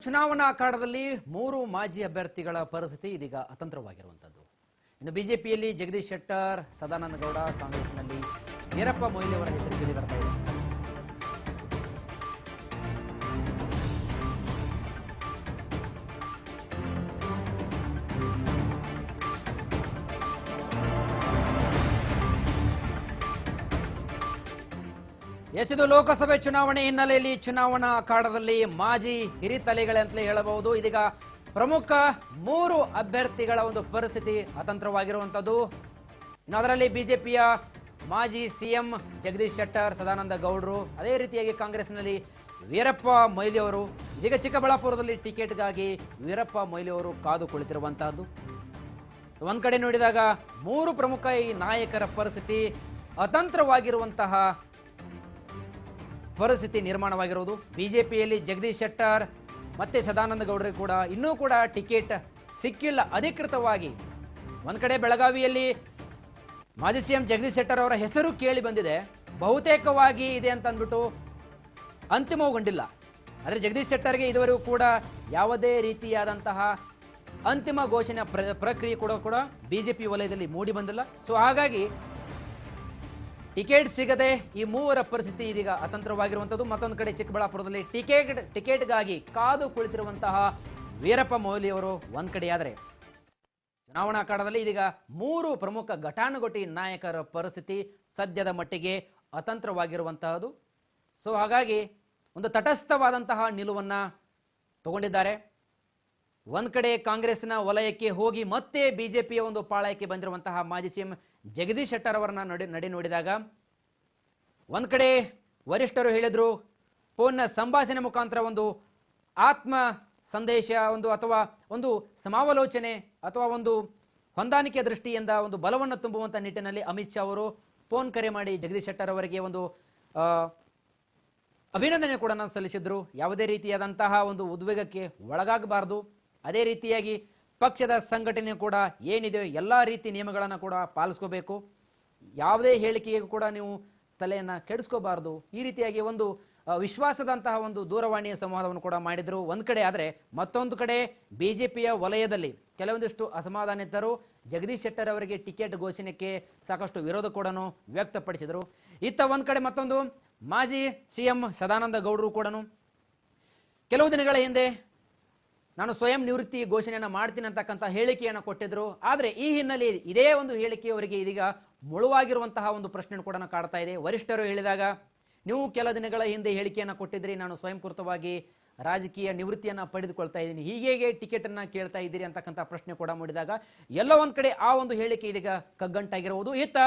ಚುನಾವಣಾ ಅಖಾಡದಲ್ಲಿ 3 ಮಾಜಿ ಅಭ್ಯರ್ಥಿಗಳ ಪರಿಸ್ಥಿತಿ ಇದೀಗ ಅತಂತ್ರವಾಗಿರುವಂತದ್ದು. ಇನ್ನು ಬಿಜೆಪಿಯಲ್ಲಿ ಜಗದೀಶ್ ಶೆಟ್ಟರ್, ಸದಾನಂದ ಗೌಡ, ಕಾಂಗ್ರೆಸ್ನಲ್ಲಿ ವೀರಪ್ಪ ಮೊಯ್ಲಿ ಅವರ ಹೆಸರು ಕೇಳಿ ಬರ್ತಾ ಇದೆ. ಎಸೆದು ಲೋಕಸಭೆ ಚುನಾವಣೆ ಹಿನ್ನೆಲೆಯಲ್ಲಿ ಚುನಾವಣಾ ಅಖಾಡದಲ್ಲಿ ಮಾಜಿ ಹಿರಿತಲೆಗಳಂತಲೇ ಹೇಳಬಹುದು. ಇದೀಗ ಪ್ರಮುಖ 3 ಅಭ್ಯರ್ಥಿಗಳ ಒಂದು ಪರಿಸ್ಥಿತಿ ಅತಂತ್ರವಾಗಿರುವಂತದ್ದು. ಅದರಲ್ಲಿ ಬಿಜೆಪಿಯ ಮಾಜಿ ಸಿಎಂ ಜಗದೀಶ್ ಶೆಟ್ಟರ್, ಸದಾನಂದ ಗೌಡರು, ಅದೇ ರೀತಿಯಾಗಿ ಕಾಂಗ್ರೆಸ್ನಲ್ಲಿ ವೀರಪ್ಪ ಮೊಯ್ಲಿ ಅವರು. ಇದೀಗ ಚಿಕ್ಕಬಳ್ಳಾಪುರದಲ್ಲಿ ಟಿಕೆಟ್ಗಾಗಿ ವೀರಪ್ಪ ಮೊಯ್ಲಿ ಅವರು ಕಾದು ಕುಳಿತಿರುವಂತಹದ್ದು. ಒಂದ್ ಕಡೆ ನೋಡಿದಾಗ 3 ಪ್ರಮುಖ ಈ ನಾಯಕರ ಪರಿಸ್ಥಿತಿ ಅತಂತ್ರವಾಗಿರುವಂತಹ ಪರಿಸ್ಥಿತಿ ನಿರ್ಮಾಣವಾಗಿರುವುದು. ಬಿಜೆಪಿಯಲ್ಲಿ ಜಗದೀಶ್ ಶೆಟ್ಟರ್ ಮತ್ತೆ ಸದಾನಂದ ಗೌಡರಿಗೆ ಕೂಡ ಇನ್ನೂ ಕೂಡ ಟಿಕೆಟ್ ಸಿಕ್ಕಿಲ್ಲ ಅಧಿಕೃತವಾಗಿ. ಒಂದ್ ಕಡೆ ಬೆಳಗಾವಿಯಲ್ಲಿ ಮಾಜಿ ಸಿಎಂ ಜಗದೀಶ್ ಶೆಟ್ಟರ್ ಅವರ ಹೆಸರು ಕೇಳಿ ಬಂದಿದೆ, ಬಹುತೇಕವಾಗಿ ಇದೆ ಅಂತ ಅಂದ್ಬಿಟ್ಟು ಅಂತಿಮಗೊಂಡಿಲ್ಲ. ಆದರೆ ಜಗದೀಶ್ ಶೆಟ್ಟರ್ಗೆ ಇದುವರೆಗೂ ಕೂಡ ಯಾವುದೇ ರೀತಿಯಾದಂತಹ ಅಂತಿಮ ಘೋಷಣೆ ಪ್ರಕ್ರಿಯೆ ಕೂಡ ಬಿಜೆಪಿ ವಲಯದಲ್ಲಿ ಮೂಡಿ ಬಂದಿಲ್ಲ. ಸೊ ಹಾಗಾಗಿ ಟಿಕೆಟ್ ಸಿಗದೆ ಈ 3 ಪರಿಸ್ಥಿತಿ ಇದೀಗ ಅತಂತ್ರವಾಗಿರುವಂಥದ್ದು. ಮತ್ತೊಂದು ಕಡೆ ಚಿಕ್ಕಬಳ್ಳಾಪುರದಲ್ಲಿ ಟಿಕೆಟ್ಗಾಗಿ ಕಾದು ಕುಳಿತಿರುವಂತಹ ವೀರಪ್ಪ ಮೊಯ್ಲಿ ಅವರು ಒಂದ್ ಕಡೆಯಾದರೆ, ಚುನಾವಣಾ ಅಖಾಡದಲ್ಲಿ ಇದೀಗ 3 ಪ್ರಮುಖ ಘಟಾನುಘಟಿ ನಾಯಕರ ಪರಿಸ್ಥಿತಿ ಸದ್ಯದ ಮಟ್ಟಿಗೆ ಅತಂತ್ರವಾಗಿರುವಂತಹದ್ದು. ಸೊ ಹಾಗಾಗಿ ಒಂದು ತಟಸ್ಥವಾದಂತಹ ನಿಲುವನ್ನ ತಗೊಂಡಿದ್ದಾರೆ. ಒಂದ್ ಕಡೆ ಕಾಂಗ್ರೆಸ್ನ ವಲಯಕ್ಕೆ ಹೋಗಿ ಮತ್ತೆ ಬಿಜೆಪಿಯ ಒಂದು ಪಾಳಯಕ್ಕೆ ಬಂದಿರುವಂತಹ ಮಾಜಿ ಸಿಎಂ ಜಗದೀಶ್ ಶೆಟ್ಟರ್ ಅವರನ್ನ ನಡೆ ನೋಡಿದಾಗ ಒಂದ್ ಕಡೆ ವರಿಷ್ಠರು ಹೇಳಿದ್ರು, ಫೋನ್ನ ಸಂಭಾಷಣೆ ಮುಖಾಂತರ ಒಂದು ಆತ್ಮ ಸಂದೇಶ ಅಥವಾ ಒಂದು ಸಮಾಲೋಚನೆ ಅಥವಾ ಒಂದು ಹೊಂದಾಣಿಕೆ ದೃಷ್ಟಿಯಿಂದ ಒಂದು ಬಲವನ್ನು ತುಂಬುವಂತ ನಿಟ್ಟಿನಲ್ಲಿ ಅಮಿತ್ ಶಾ ಅವರು ಫೋನ್ ಕರೆ ಮಾಡಿ ಜಗದೀಶ್ ಶೆಟ್ಟರ್ ಅವರಿಗೆ ಒಂದು ಅಭಿನಂದನೆ ಕೂಡ ಸಲ್ಲಿಸಿದ್ರು. ಯಾವುದೇ ರೀತಿಯಾದಂತಹ ಒಂದು ಉದ್ವೇಗಕ್ಕೆ ಒಳಗಾಗಬಾರದು. ಅದೇ ರೀತಿಯಾಗಿ ಪಕ್ಷದ ಸಂಘಟನೆ ಕೂಡ ಏನಿದೆ ಎಲ್ಲ ರೀತಿ ನಿಯಮಗಳನ್ನು ಕೂಡ ಪಾಲಿಸ್ಕೋಬೇಕು. ಯಾವುದೇ ಹೇಳಿಕೆಗೆ ಕೂಡ ನೀವು ತಲೆಯನ್ನು ಕೆಡಿಸ್ಕೋಬಾರ್ದು. ಈ ರೀತಿಯಾಗಿ ಒಂದು ವಿಶ್ವಾಸದಂತಹ ಒಂದು ದೂರವಾಣಿಯ ಸಂವಾದವನ್ನು ಕೂಡ ಮಾಡಿದ್ರು ಒಂದ್ ಕಡೆ. ಆದರೆ ಮತ್ತೊಂದು ಕಡೆ ಬಿಜೆಪಿಯ ವಲಯದಲ್ಲಿ ಕೆಲವೊಂದಿಷ್ಟು ಅಸಮಾಧಾನಿತರು ಜಗದೀಶ್ ಶೆಟ್ಟರ್ ಅವರಿಗೆ ಟಿಕೆಟ್ ಘೋಷಣೆಗೆ ಸಾಕಷ್ಟು ವಿರೋಧ ಕೂಡ ವ್ಯಕ್ತಪಡಿಸಿದರು. ಇತ್ತ ಒಂದ್ ಕಡೆ ಮತ್ತೊಂದು ಮಾಜಿ ಸಿಎಂ ಸದಾನಂದ ಗೌಡರು ಕೂಡ ಕೆಲವು ದಿನಗಳ ಹಿಂದೆ ನಾನು ಸ್ವಯಂ ನಿವೃತ್ತಿ ಘೋಷಣೆಯನ್ನು ಮಾಡ್ತೀನಿ ಅಂತಕ್ಕಂಥ ಹೇಳಿಕೆಯನ್ನು ಕೊಟ್ಟಿದ್ರು. ಆದರೆ ಈ ಹಿನ್ನೆಲೆ ಇದೇ ಒಂದು ಹೇಳಿಕೆ ಅವರಿಗೆ ಇದೀಗ ಮುಳುವಾಗಿರುವಂತಹ ಒಂದು ಪ್ರಶ್ನೆ ಕೂಡ ಕಾಡ್ತಾ ಇದೆ. ವರಿಷ್ಠರು ಹೇಳಿದಾಗ, ನೀವು ಕೆಲ ದಿನಗಳ ಹಿಂದೆ ಹೇಳಿಕೆಯನ್ನು ಕೊಟ್ಟಿದ್ರಿ, ನಾನು ಸ್ವಯಂಕೃತವಾಗಿ ರಾಜಕೀಯ ನಿವೃತ್ತಿಯನ್ನು ಪಡೆದುಕೊಳ್ತಾ ಇದ್ದೀನಿ, ಹೀಗೆ ಟಿಕೆಟ್ ಅನ್ನ ಕೇಳ್ತಾ ಇದ್ದೀರಿ ಅಂತಕ್ಕಂಥ ಪ್ರಶ್ನೆ ಕೂಡ ಮೂಡಿದಾಗ ಎಲ್ಲ ಒಂದ್ ಕಡೆ ಆ ಒಂದು ಹೇಳಿಕೆ ಇದೀಗ ಕಗ್ಗಂಟಾಗಿರುವುದು. ಇತ್ತ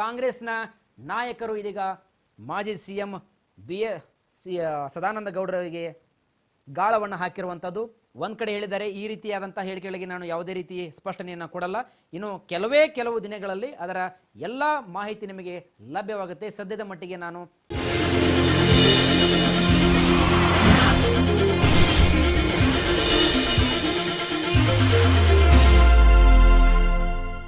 ಕಾಂಗ್ರೆಸ್ನ ನಾಯಕರು ಇದೀಗ ಮಾಜಿ ಸಿಎಂ ಸದಾನಂದ ಗೌಡರಿಗೆ ಗಾಳವನ್ನು ಹಾಕಿರುವಂಥದ್ದು. ಒಂದ್ ಕಡೆ ಹೇಳಿದ್ದಾರೆ, ಈ ರೀತಿಯಾದಂತಹ ಹೇಳಿಕೆಗಳಿಗೆ ನಾನು ಯಾವುದೇ ರೀತಿ ಸ್ಪಷ್ಟನೆಯನ್ನು ಕೊಡಲ್ಲ, ಇನ್ನು ಕೆಲವು ದಿನಗಳಲ್ಲಿ ಅದರ ಎಲ್ಲ ಮಾಹಿತಿ ನಿಮಗೆ ಲಭ್ಯವಾಗುತ್ತೆ. ಸದ್ಯದ ಮಟ್ಟಿಗೆ ನಾನು